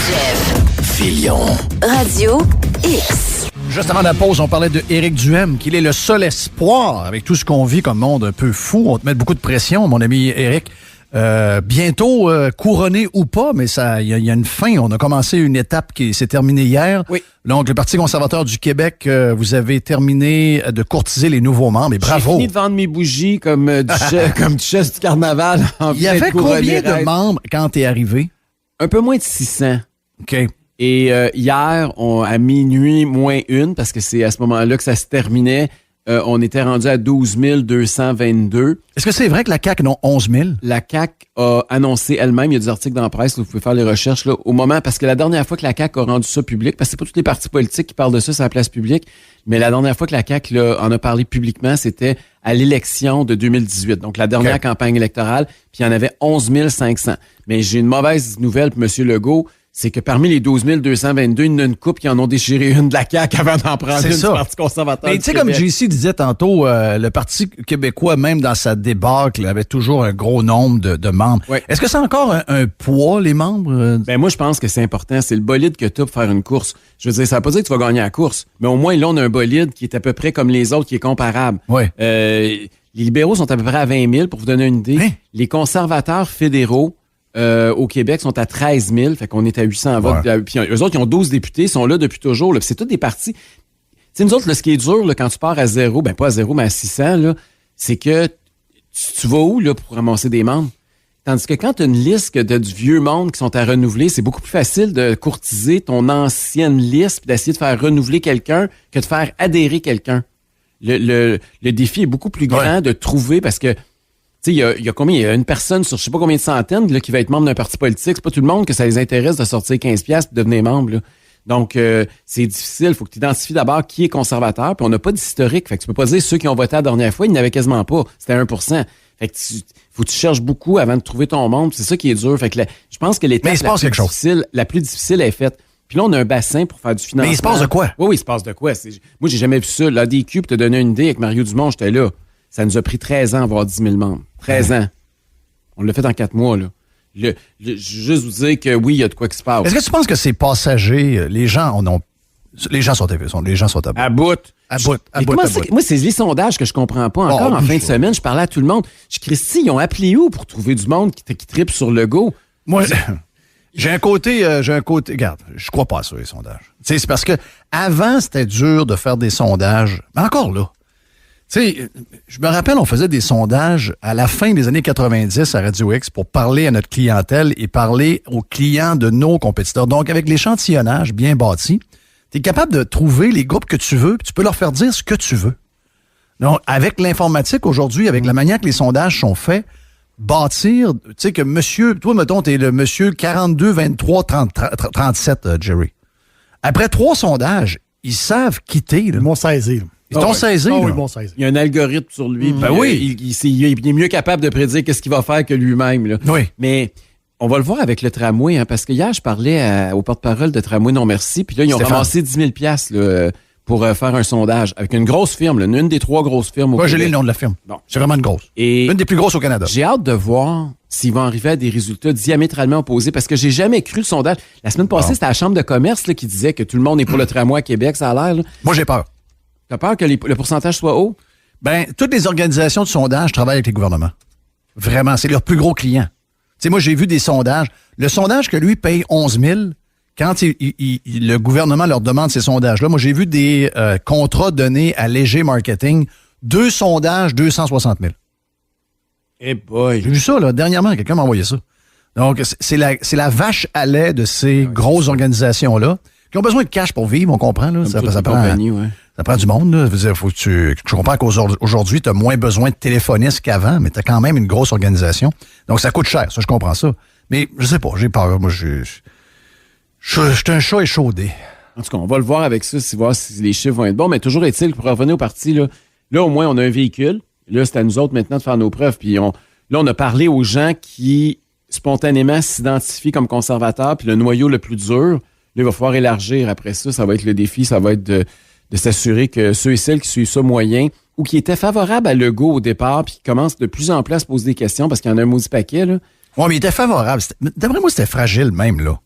Jeff Filion. Radio X. Juste avant la pause, on parlait de Éric Duhem, qu'il est le seul espoir avec tout ce qu'on vit comme monde un peu fou. On te met beaucoup de pression, mon ami Éric. Bientôt couronné ou pas, mais il y a une fin. On a commencé une étape qui s'est terminée hier. Oui. Donc, le Parti conservateur du Québec, vous avez terminé de courtiser les nouveaux membres. Et bravo. J'ai fini de vendre mes bougies comme duchesse du carnaval. Il y avait combien de membres quand t'es arrivé? Un peu moins de 600. OK. Et hier, à minuit, moins une, parce que c'est à ce moment-là que ça se terminait, on était rendu à 12 222. Est-ce que c'est vrai que la CAQ n'a 11 000? La CAQ a annoncé elle-même, il y a des articles dans la presse, là, vous pouvez faire les recherches là, au moment, parce que la dernière fois que la CAQ a rendu ça public, parce que c'est pas tous les partis politiques qui parlent de ça sur la place publique, mais la dernière fois que la CAQ en a parlé publiquement, c'était à l'élection de 2018, donc la dernière campagne électorale, puis il y en avait 11 500. Mais j'ai une mauvaise nouvelle pour M. Legault, c'est que parmi les 12 222, il y en a une couple qui en ont déchiré une de la CAQ avant d'en prendre une du Parti conservateur. Mais tu sais, comme JC disait tantôt, le Parti québécois, même dans sa débâcle, avait toujours un gros nombre de membres. Oui. Est-ce que c'est encore un poids, les membres? Ben moi, je pense que c'est important. C'est le bolide que tu as pour faire une course. Je veux dire, ça veut pas dire que tu vas gagner la course, mais au moins, là, on a un bolide qui est à peu près comme les autres, qui est comparable. Oui. Les libéraux sont à peu près à 20 000, pour vous donner une idée. Hein? Les conservateurs fédéraux au Québec sont à 13 000, fait qu'on est à 800 votes. Puis eux autres, ils ont 12 députés, sont là depuis toujours. Là. Puis c'est tous des partis. Tu sais, nous autres, là, ce qui est dur, là, quand tu pars à zéro, ben pas à zéro, mais à 600, là, c'est que tu vas où là, pour ramasser des membres? Tandis que quand tu as une liste de du vieux monde qui sont à renouveler, c'est beaucoup plus facile de courtiser ton ancienne liste puis d'essayer de faire renouveler quelqu'un que de faire adhérer quelqu'un. Le défi est beaucoup plus grand de trouver, parce que tu sais, il y a combien? Il y a une personne sur je sais pas combien de centaines là, qui va être membre d'un parti politique. C'est pas tout le monde que ça les intéresse de sortir 15$ et de devenir membre. Là. Donc, c'est difficile. Il faut que tu identifies d'abord qui est conservateur. Puis on n'a pas d'historique. Fait que tu peux pas dire ceux qui ont voté la dernière fois, ils n'avaient quasiment pas. C'était 1%. Fait que faut que tu cherches beaucoup avant de trouver ton membre. C'est ça qui est dur. Fait que je pense que l'étape la plus difficile est faite. Puis là, on a un bassin pour faire du financement. Mais il se passe de quoi? Oui, il se passe de quoi? Moi, j'ai jamais vu ça. L'ADQ, pour te donner une idée, avec Mario Dumont, j'étais là. Ça nous a pris 13 ans à avoir 10 000 membres. 13 ans. On l'a fait en 4 mois, là. Juste vous dire que oui, il y a de quoi qui se passe. Est-ce que tu penses que c'est passager? Les gens sont à bout. Moi, c'est les sondages que je comprends pas encore. En fin de semaine, je parlais à tout le monde. Christy, ils ont appelé où pour trouver du monde qui tripe sur le go? Moi, j'ai un côté, regarde, je crois pas à ça, les sondages. Tu sais, c'est parce que avant, c'était dur de faire des sondages. Mais encore là. Tu sais, je me rappelle, on faisait des sondages à la fin des années 90 à Radio X pour parler à notre clientèle et parler aux clients de nos compétiteurs. Donc, avec l'échantillonnage bien bâti, tu es capable de trouver les groupes que tu veux, puis tu peux leur faire dire ce que tu veux. Donc, avec l'informatique aujourd'hui, avec la manière que les sondages sont faits, bâtir, tu sais que monsieur, toi, mettons, t'es le monsieur 42, 23, 37, Jerry. Après 3 sondages, ils savent quitter. Là. Ils m'ont saisi. Ils t'ont saisi. Oui, ils m'ont saisi. Il y a un algorithme sur lui. Ben oui. Il est mieux capable de prédire qu'est-ce qu'il va faire que lui-même. Là. Oui. Mais on va le voir avec le tramway, hein, parce que hier, je parlais au porte-parole de Tramway Non Merci, puis là, ils ont ramassé 10 000 $ pour faire un sondage avec une grosse firme, là, une des 3 grosses firmes au Québec. Moi, j'ai le nom de la firme. Bon. C'est vraiment une grosse. Et une des plus grosses au Canada. J'ai hâte de voir s'ils vont arriver à des résultats diamétralement opposés, parce que j'ai jamais cru le sondage. La semaine passée, c'était la Chambre de commerce là, qui disait que tout le monde est pour le tramway à Québec, ça a l'air. Là. Moi, j'ai peur. T'as peur que le pourcentage soit haut? Ben, toutes les organisations de sondage travaillent avec les gouvernements. Vraiment, c'est leur plus gros client. Tu sais, moi, j'ai vu des sondages. Le sondage que lui paye 11 000, quand le gouvernement leur demande ces sondages-là, moi, j'ai vu des contrats donnés à Léger Marketing, 2 sondages, 260 000. Eh boy! J'ai vu ça, là, dernièrement, quelqu'un m'a envoyé ça. Donc, c'est la vache à lait de ces grosses organisations-là qui ont besoin de cash pour vivre, on comprend. Là. Ça prend du monde. Là. Je comprends qu'aujourd'hui, tu as moins besoin de téléphonistes qu'avant, mais tu as quand même une grosse organisation. Donc, ça coûte cher. Ça, je comprends ça. Mais je sais pas, j'ai peur. Moi, je suis un chat échaudé. En tout cas, on va le voir avec ça, voir si les chiffres vont être bons. Mais toujours est-il, pour revenir au parti, là, au moins, on a un véhicule. Là, c'est à nous autres maintenant de faire nos preuves. Puis on a parlé aux gens qui, spontanément, s'identifient comme conservateurs. Puis le noyau le plus dur, là, il va falloir élargir après ça. Ça va être le défi. Ça va être de s'assurer que ceux et celles qui suivent ça moyen ou qui étaient favorables à Legault au départ puis qui commencent de plus en plus à se poser des questions parce qu'il y en a un maudit paquet, là. Oui, mais il était favorable. D'après moi, c'était fragile même, là.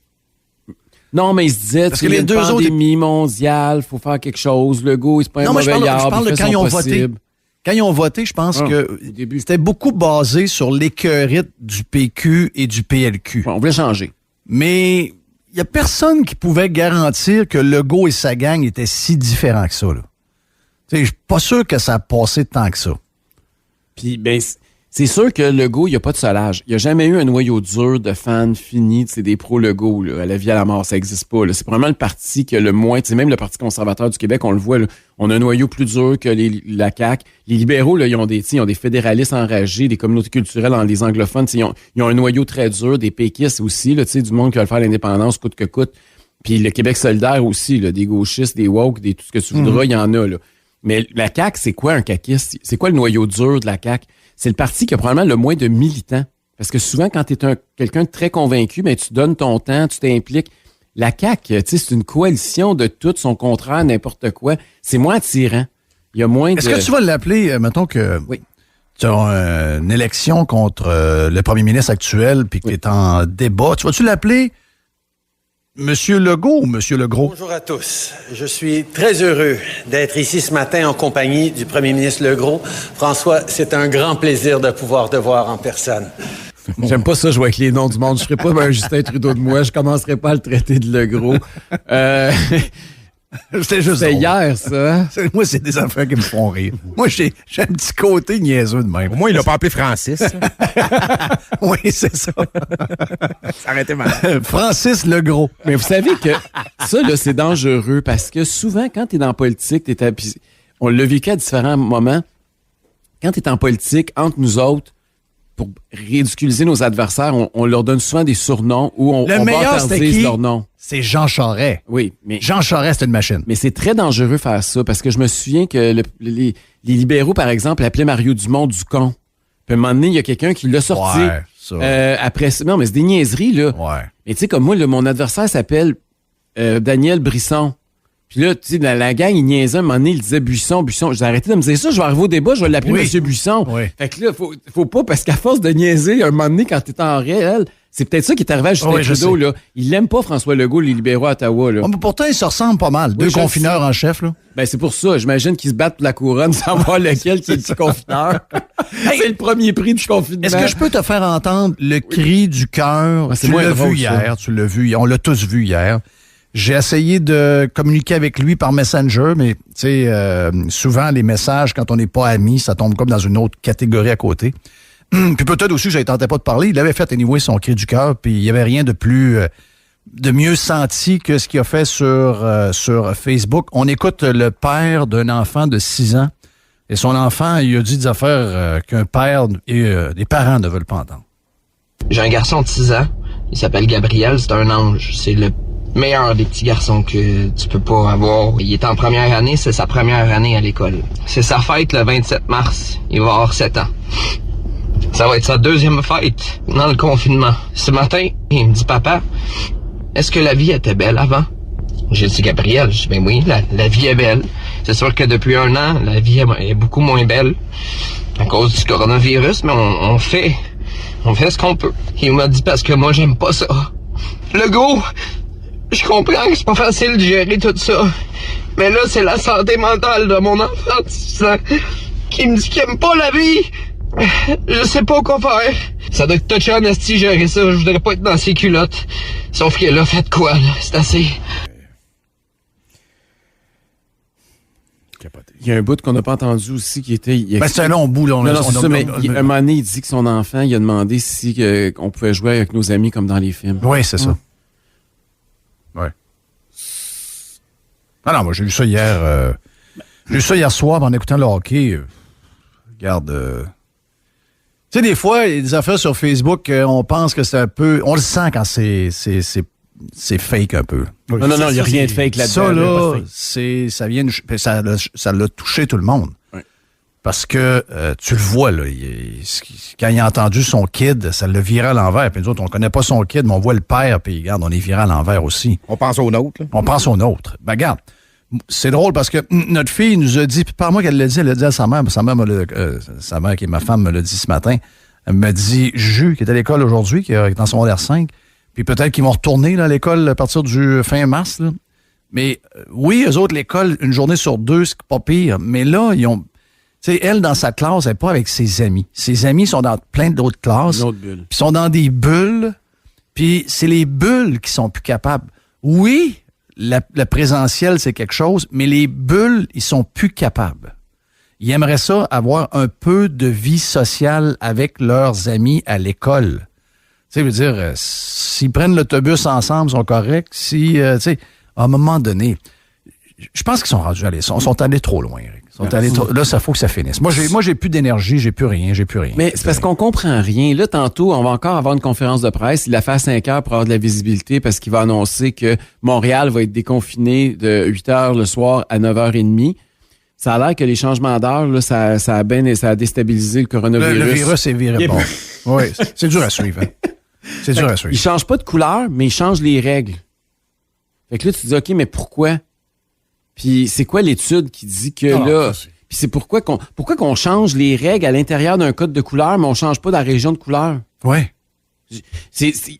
Non, mais il se disait, Parce tu que sais, les il y a deux une autres- pandémie mondiale, faut faire quelque chose. Legault, c'est pas un Non, mais mauvais je arbre, parle il de fait quand son ils ont voté. possible. Quand ils ont voté, je pense que au début. c'était beaucoup basé sur l'écœurite du PQ et du PLQ. Ouais, on voulait changer. Mais il n'y a personne qui pouvait garantir que Legault et sa gang étaient si différents que ça. Je suis pas sûr que ça a passé tant que ça. Puis, ben, c'est sûr que Legault, il n'y a pas de solage. Il n'y a jamais eu un noyau dur de fans finis, c'est des pro-Legault, là, à la vie à la mort, ça n'existe pas. Là. C'est probablement le parti qui a le moins, même le Parti conservateur du Québec, on le voit, là, on a un noyau plus dur que la CAQ. Les libéraux, là, ils ont des fédéralistes enragés, des communautés culturelles, les anglophones, ils ont un noyau très dur, des péquistes aussi, là, du monde qui va faire l'indépendance coûte que coûte. Puis le Québec solidaire aussi, là, des gauchistes, des woke, tout ce que tu voudras, il y en a. Là. Mais la CAQ, c'est quoi un caquiste? C'est quoi le noyau dur de la CAQ? C'est le parti qui a probablement le moins de militants. Parce que souvent, quand tu es quelqu'un de très convaincu, ben, tu donnes ton temps, tu t'impliques. La CAQ, c'est une coalition de tout son contraire, n'importe quoi. C'est moins attirant. Il y a moins Est-ce que tu vas l'appeler, mettons que oui. tu as une élection contre le premier ministre actuel puis que tu es en débat, vas-tu l'appeler Monsieur Legault ou Monsieur Legros? Bonjour à tous. Je suis très heureux d'être ici ce matin en compagnie du premier ministre Legros. François, c'est un grand plaisir de pouvoir te voir en personne. J'aime pas ça jouer avec les noms du monde. Je ferai pas un Justin Trudeau de moi. Je commencerai pas à le traiter de Legros. C'était juste C'était drôle. hier, ça. Moi, c'est des affaires qui me font rire. Moi, j'ai un petit côté niaiseux de même. Au moins, il l'a pas appelé Francis. Oui, c'est ça. Ça aurait été mal. Francis Legros. Mais vous savez que ça, là, c'est dangereux parce que souvent, quand tu es dans la politique, on l'a vécu à différents moments. Quand tu es en politique, entre nous autres, pour ridiculiser nos adversaires, on leur donne souvent des surnoms ou on meilleur, c'était bâtardise qui? leur nom. C'est Jean Charest. Oui, mais Jean Charest, c'est une machine. Mais c'est très dangereux faire ça parce que je me souviens que les libéraux, par exemple, appelaient Mario Dumont du con. Puis à un moment donné, il y a quelqu'un qui l'a sorti. Ouais, ça. Après ça. Non, mais c'est des niaiseries, là. Ouais. Mais tu sais, comme moi, là, mon adversaire s'appelle Daniel Brisson. Puis là, tu sais, la gang, il niaisait, à un moment donné, il disait Buisson. J'ai arrêté de me dire ça, je vais arriver au débat, je vais l'appeler Oui. Monsieur Buisson. Oui. Fait que là, faut pas, parce qu'à force de niaiser, à un moment donné, quand t'es en réel, c'est peut-être ça qui est arrivé à Justin Oui, je Trudeau, sais. là. Il l'aime pas, François Legault, les libéraux à Ottawa, là. Oh, mais pourtant, ils se ressemblent pas mal. Deux je confineurs en chef, là. Ben, c'est pour ça. J'imagine qu'ils se battent pour la couronne sans voir lequel qui est le confinement. C'est le premier prix du confinement. Est-ce que je peux te faire entendre le cri du cœur? Ah, c'est Tu moins l'as drôle, vu ça. hier, tu l'as vu. On l'a tous vu hier. J'ai essayé de communiquer avec lui par Messenger, mais tu sais, souvent, les messages, quand on n'est pas amis, ça tombe comme dans une autre catégorie à côté. Puis peut-être aussi, je ne tentais pas de parler. Il avait fait anyway son cri du cœur, puis il n'y avait rien de plus... de mieux senti que ce qu'il a fait sur Facebook. On écoute le père d'un enfant de 6 ans. Et son enfant, il a dit des affaires qu'un père et des parents ne veulent pas entendre. J'ai un garçon de 6 ans. Il s'appelle Gabriel. C'est un ange. C'est le meilleur des petits garçons que tu peux pas avoir. Il est en première année. C'est sa première année à l'école. C'est sa fête le 27 mars. Il va avoir 7 ans. Ça va être sa deuxième fête dans le confinement. Ce matin, il me dit, papa, est-ce que la vie était belle avant? J'ai dit, Gabriel, je dis, ben oui, la vie est belle. C'est sûr que depuis 1 an, la vie est beaucoup moins belle à cause du coronavirus, mais on fait ce qu'on peut. Il m'a dit, parce que moi, j'aime pas ça. Legault, je comprends que c'est pas facile de gérer tout ça, mais là, c'est la santé mentale de mon enfant de 6 ans qui me dit qu'il aime pas la vie. Je sais pas quoi faire. Ça doit être touché en esti gérer ça. Je voudrais pas être dans ses culottes. Sauf que là, faites quoi, là? C'est assez. Il y a un bout qu'on n'a pas entendu aussi qui était... Ben, c'est un long bout, là. Non, c'est ça, mais un moment donné, il dit que son enfant, il a demandé si on pouvait jouer avec nos amis comme dans les films. Oui, c'est ça. Oui. Ah non, moi, j'ai lu ça hier. J'ai lu ça hier soir en écoutant le hockey. Regarde... Tu sais, des fois, il y a des affaires sur Facebook, on pense que c'est un peu... On le sent quand c'est fake un peu. Non, il n'y a rien de fake là-dedans. Ça vient... Ça l'a touché tout le monde. Oui. Parce que tu le vois, là, quand il a entendu son kid, ça l'a viré à l'envers. Puis nous autres, on connaît pas son kid, mais on voit le père, puis regarde, on est viré à l'envers aussi. On pense au nôtre. Là. On pense au nôtre. Ben, regarde, c'est drôle parce que notre fille nous a dit, puis par moi qu'elle l'a dit, elle l'a dit à sa mère, sa mère qui est ma femme me l'a dit ce matin, elle m'a dit, Juju, qui est à l'école aujourd'hui, qui est dans son R5, Puis peut-être qu'ils vont retourner là, à l'école à partir du fin mars. Là. Mais oui, eux autres, l'école, une journée sur 2, c'est pas pire. Mais là, ils ont... Tu sais, elle, dans sa classe, elle n'est pas avec ses amis. Ses amis sont dans plein d'autres classes. Puis sont dans des bulles. Puis c'est les bulles qui sont plus capables. Oui, le présentiel, c'est quelque chose, mais les bulles, ils sont plus capables. Ils aimeraient ça, avoir un peu de vie sociale avec leurs amis à l'école. Tu sais, je veux dire, s'ils prennent l'autobus ensemble, ils sont corrects. Si, tu sais, à un moment donné, je pense qu'ils sont rendus allés. Ils sont allés trop loin, Eric. Là, ça faut que ça finisse. Moi, j'ai plus d'énergie, j'ai plus rien. Mais c'est parce qu'on comprend rien. Là, tantôt, on va encore avoir une conférence de presse. Il a fait à 5 heures pour avoir de la visibilité parce qu'il va annoncer que Montréal va être déconfiné de 8 heures le soir à 9h30. Ça a l'air que les changements d'heure, là, ça a déstabilisé le coronavirus. Le virus est viré. Bon. Oui, c'est dur à suivre. Hein. C'est dur à suivre. Il change pas de couleur, mais il change les règles. Fait que là, tu te dis, OK, mais pourquoi? Puis c'est quoi l'étude qui dit que là... Puis c'est pourquoi qu'on change les règles à l'intérieur d'un code de couleur, mais on change pas dans la région de couleur? Oui.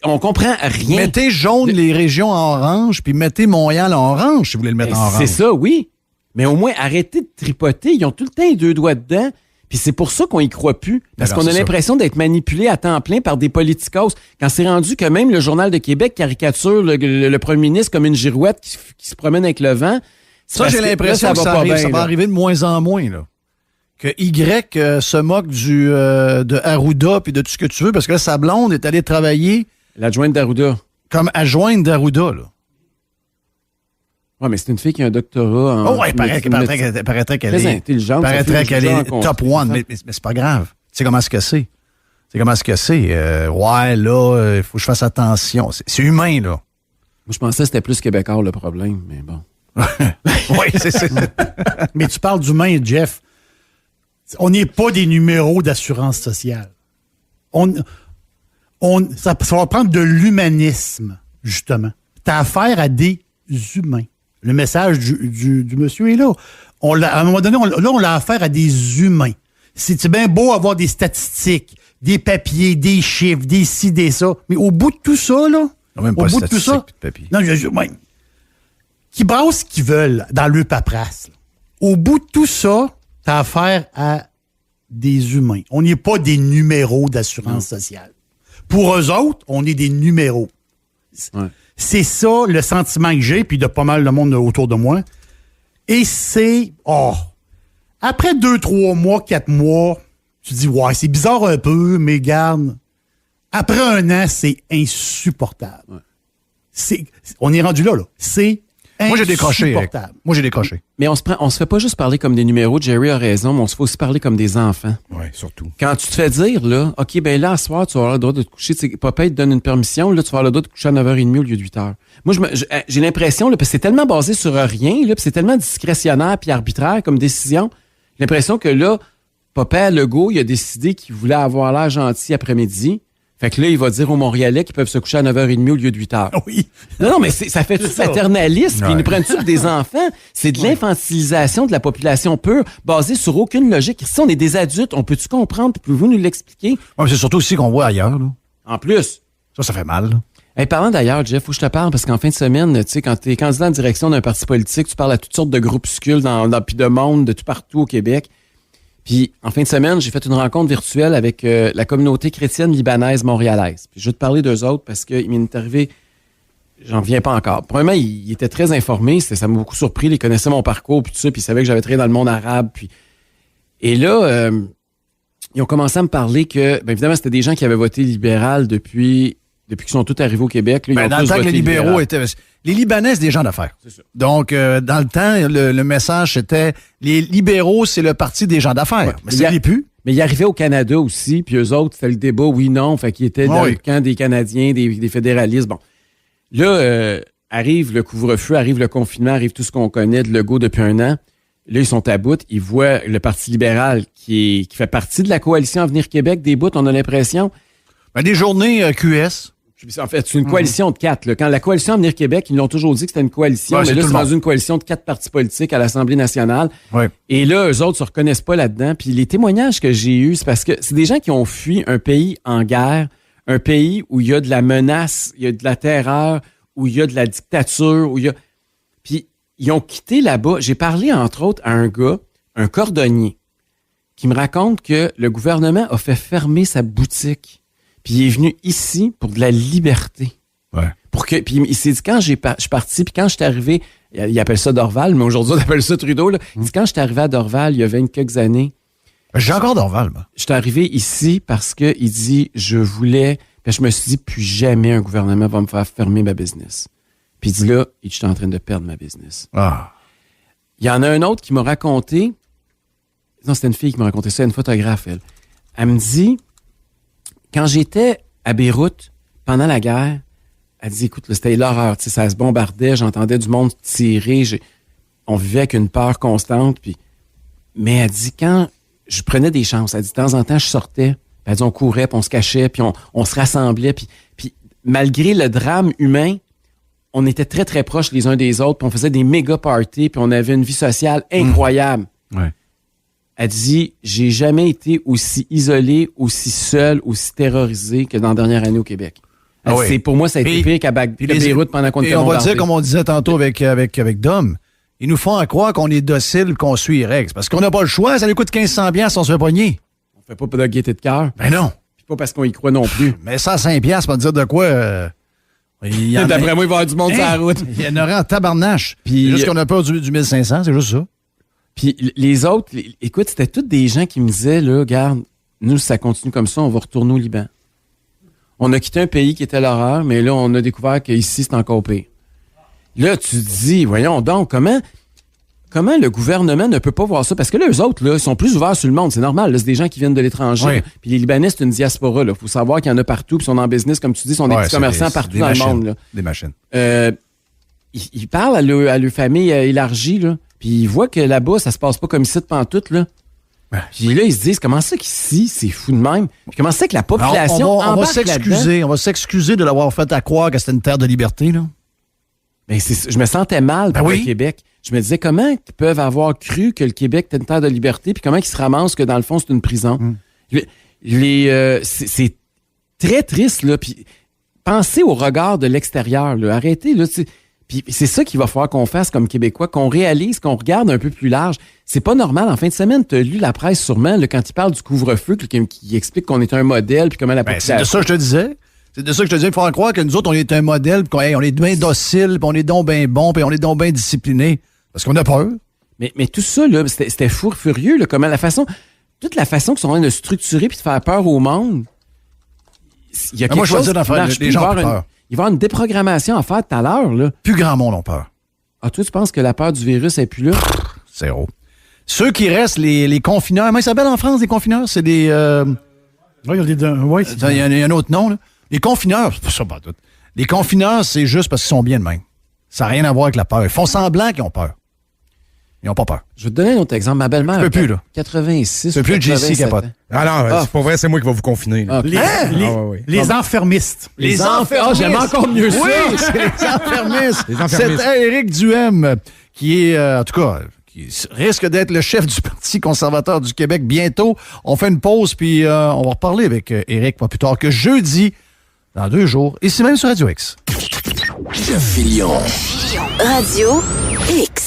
On comprend rien. Mettez jaune les régions en orange, puis mettez Montréal en orange si vous voulez le mettre en orange. C'est ça, oui. Mais au moins, arrêtez de tripoter. Ils ont tout le temps les 2 doigts dedans. Puis c'est pour ça qu'on y croit plus. Parce qu'on a l'impression d'être manipulé à temps plein par des politicos. Quand c'est rendu que même le Journal de Québec caricature le premier ministre comme une girouette qui se promène avec le vent. Ça, j'ai l'impression que ça va arriver de moins en moins, là. Que Y se moque de Arruda puis de tout ce que tu veux, parce que là, sa blonde est allée travailler... L'adjointe d'Arruda. Comme adjointe d'Arruda, là. Oui, mais c'est une fille qui a un doctorat en... Oh, ouais, paraîtrait qu'elle est intelligente. Paraîtrait qu'elle est top one, mais c'est pas grave. Tu sais comment est-ce que c'est? Ouais, là, il faut que je fasse attention. C'est humain, là. Moi, je pensais que c'était plus québécois le problème, mais bon. Oui, c'est ça. Mais tu parles d'humain, Jeff. On n'est pas des numéros d'assurance sociale. Ça va prendre de l'humanisme, justement. T'as affaire à des humains. Le message du monsieur est là. À un moment donné, on a affaire à des humains. C'est bien beau avoir des statistiques, des papiers, des chiffres, des ci, des ça. Mais au bout de tout ça, là, qui brassent ce qu'ils veulent dans le paperasse. Au bout de tout ça, t'as affaire à des humains. On n'est pas des numéros d'assurance sociale. Pour eux autres, on est des numéros. Ouais. C'est ça le sentiment que j'ai, puis de pas mal de monde autour de moi. Et c'est... après 2, 3 mois, 4 mois, tu te dis, ouais, c'est bizarre un peu, mais garde. Après 1 an, c'est insupportable. Ouais. On est rendu là. C'est Moi, j'ai décroché. Mais on se fait pas juste parler comme des numéros. Jerry a raison, mais on se fait aussi parler comme des enfants. Oui, surtout. Quand tu te fais dire, là, OK, ben là, à ce soir, tu vas avoir le droit de te coucher. Papa, il te donne une permission, là, tu vas avoir le droit de te coucher à 9h30 au lieu de 8h. Moi, j'ai l'impression, là, parce que c'est tellement basé sur rien, là, puis c'est tellement discrétionnaire puis arbitraire comme décision. J'ai l'impression que là, Papa Legault, il a décidé qu'il voulait avoir l'air gentil après-midi. Fait que là, il va dire aux Montréalais qu'ils peuvent se coucher à 9h30 au lieu de 8h. Oui. Non, mais ça fait tout paternaliste, puis ils nous prennent-tu pour des enfants? C'est de l'infantilisation de la population pure, basée sur aucune logique. Si on est des adultes, on peut-tu comprendre? Pouvez-vous nous l'expliquer? Oui, mais c'est surtout aussi qu'on voit ailleurs, là. En plus. Ça fait mal, là. Hey, parlant d'ailleurs, Jeff, faut que je te parle, parce qu'en fin de semaine, tu sais, quand tu es candidat en direction d'un parti politique, tu parles à toutes sortes de groupuscules puis de monde, de tout partout au Québec. Puis, en fin de semaine, j'ai fait une rencontre virtuelle avec la communauté chrétienne libanaise montréalaise. Puis, je vais te parler d'eux autres parce qu'il m'est arrivé, j'en reviens pas encore. Premièrement, ils étaient très informés, ça m'a beaucoup surpris, ils connaissaient mon parcours, puis tout ça, puis ils savaient que j'avais travaillé dans le monde arabe. Et là, ils ont commencé à me parler que, bien évidemment, c'était des gens qui avaient voté libéral depuis qu'ils sont tous arrivés au Québec. Là, dans le temps que les libéraux étaient... Les Libanais, c'est des gens d'affaires. C'est ça. Donc, dans le temps, le message, c'était les libéraux, c'est le parti des gens d'affaires. Ouais, mais ça n'est plus. Mais ils arrivaient au Canada aussi, puis eux autres, c'était le débat oui-non, fait qu'ils étaient dans le camp des Canadiens, des fédéralistes. Bon. Là, arrive le couvre-feu, arrive le confinement, arrive tout ce qu'on connaît de Legault depuis 1 an. Là, ils sont à bout. Ils voient le Parti libéral qui fait partie de la coalition Avenir Québec, des bouts, on a l'impression. Ben, des journées QS. En fait, c'est une coalition de 4. Là. Quand la coalition Avenir Québec, ils l'ont toujours dit que c'était une coalition, mais là, c'est rendu une coalition de 4 partis politiques à l'Assemblée nationale. Ouais. Et là, eux autres se reconnaissent pas là-dedans. Puis les témoignages que j'ai eus, c'est parce que c'est des gens qui ont fui un pays en guerre, un pays où il y a de la menace, il y a de la terreur, où il y a de la dictature, où il y a... Puis, ils ont quitté là-bas. J'ai parlé, entre autres, à un gars, un cordonnier, qui me raconte que le gouvernement a fait fermer sa boutique. Puis, il est venu ici pour de la liberté. Ouais. Puis, il s'est dit, quand je suis parti, puis quand je suis arrivé, il appelle ça Dorval, mais aujourd'hui, on appelle ça Trudeau, là. Il dit, quand je suis arrivé à Dorval, il y a 20 quelques années, J'ai encore Dorval, moi. je suis arrivé ici parce que il dit, je voulais... Puis je me suis dit, plus jamais un gouvernement va me faire fermer ma business. Puis il dit là, je suis en train de perdre ma business. Ah. Il y en a un autre qui m'a raconté... Non, c'était une fille qui m'a raconté ça, une photographe, elle. Elle me dit, quand j'étais à Beyrouth, pendant la guerre, elle dit, écoute, là, c'était l'horreur, tu sais, ça se bombardait, j'entendais du monde tirer, on vivait avec une peur constante, puis... Mais elle dit, quand je prenais des chances, elle dit, de temps en temps, je sortais, puis elle dit, on courait, puis on se cachait, puis on se rassemblait, puis malgré le drame humain, on était très, très proches les uns des autres, puis on faisait des méga parties, puis on avait une vie sociale incroyable. Ouais. Elle dit, j'ai jamais été aussi isolé, aussi seul, aussi terrorisé que dans la dernière année au Québec. Elle dit, oui. pour moi, ça a été pire qu'à Beyrouth pendant qu'on était Et on va bombardés. dire, comme on disait tantôt avec Dom, ils nous font croire qu'on est docile, qu'on suit les règles. Parce qu'on n'a pas le choix, ça nous coûte 1500 piastres, on se fait pogner. On fait pas de gaieté de cœur, Ben non. puis pas parce qu'on y croit non plus. Mais ça, 5 piastres, pas dire de quoi... il y en a- D'après moi, il va y avoir du monde sur la route. Il y en aurait en tabarnache. Puis- C'est juste qu'on a peur du 1500, c'est juste ça. Puis les autres, écoute, c'était tous des gens qui me disaient, là, regarde, nous, si ça continue comme ça, on va retourner au Liban. On a quitté un pays qui était l'horreur, mais là, on a découvert qu'ici, c'est encore pire. Là, tu te dis, voyons donc, comment le gouvernement ne peut pas voir ça? Parce que là, eux autres, là, ils sont plus ouverts sur le monde. C'est normal, là, c'est des gens qui viennent de l'étranger. Oui. Puis les Libanais, c'est une diaspora. Il faut savoir qu'il y en a partout, puis ils sont en business, comme tu dis, ils sont des Ouais, petits c'est commerçants des partout machines. dans le monde. Là. Des machines. Ils parlent à leur famille élargie, là, puis ils voient que là-bas, ça se passe pas comme ici de pantoute, là. Ouais. Puis là, ils se disent, comment ça qu'ici, c'est fou de même? Puis comment ça que la population on va embarque s'excuser. On va s'excuser de l'avoir fait à croire que c'était une terre de liberté, là. Ben, je me sentais mal pour oui. le Québec. Je me disais, comment ils peuvent avoir cru que le Québec était une terre de liberté, puis comment ils se ramassent que, dans le fond, c'est une prison? C'est très triste, là. Puis pensez au regard de l'extérieur, là. Arrêtez, là. Puis c'est ça qu'il va falloir qu'on fasse comme Québécois, qu'on réalise, qu'on regarde un peu plus large. C'est pas normal. En fin de semaine, tu as lu la presse sûrement, là, quand ils parlent du couvre-feu, qui explique qu'on est un modèle, puis comment la Ben, c'est population... de ça que je te disais. C'est de ça que je te disais. Il faut croire que nous autres, on est un modèle, puis on est bien docile, puis on est donc bien bon, puis on est donc bien discipliné. Parce qu'on a peur. Mais tout ça, là, c'était furieux, là, comment toute la façon qu'ils sont en train de structurer puis de faire peur au monde. Il y a quelque moi, je vais chose dire d'en qui faire- marche les plus. gens Il va ont y avoir peur. il va y avoir une déprogrammation à faire tout à l'heure, là. Plus grand monde ont peur. Ah, toi, tu penses que la peur du virus est plus là? Zéro. Ceux qui restent, les confineurs, comment ils s'appellent en France, les confineurs? C'est des... Oui, il y a Il y a un autre nom, là. Les confineurs, c'est pas ça, pas tout. Les confineurs, c'est juste parce qu'ils sont bien de même. Ça n'a rien à voir avec la peur. Ils font semblant qu'ils ont peur. Ils n'ont pas peur. Je vais te donner un autre exemple. Ma belle-mère. Tu peux plus, là. 86. Tu peux plus, ou JC 87 capote. ans. Ah non, Ah. c'est pas vrai, c'est moi qui va vous confiner. là. Ah, ok. Les enfermistes. Les enfermistes. J'aime encore mieux ça. Oui, c'est les enfermistes. Les enfermistes. C'est Éric Duhem, qui est, en tout cas, qui risque d'être le chef du Parti conservateur du Québec bientôt. On fait une pause, puis on va reparler avec Éric pas plus tard que jeudi, dans 2 jours, ici même sur Radio X. Radio X.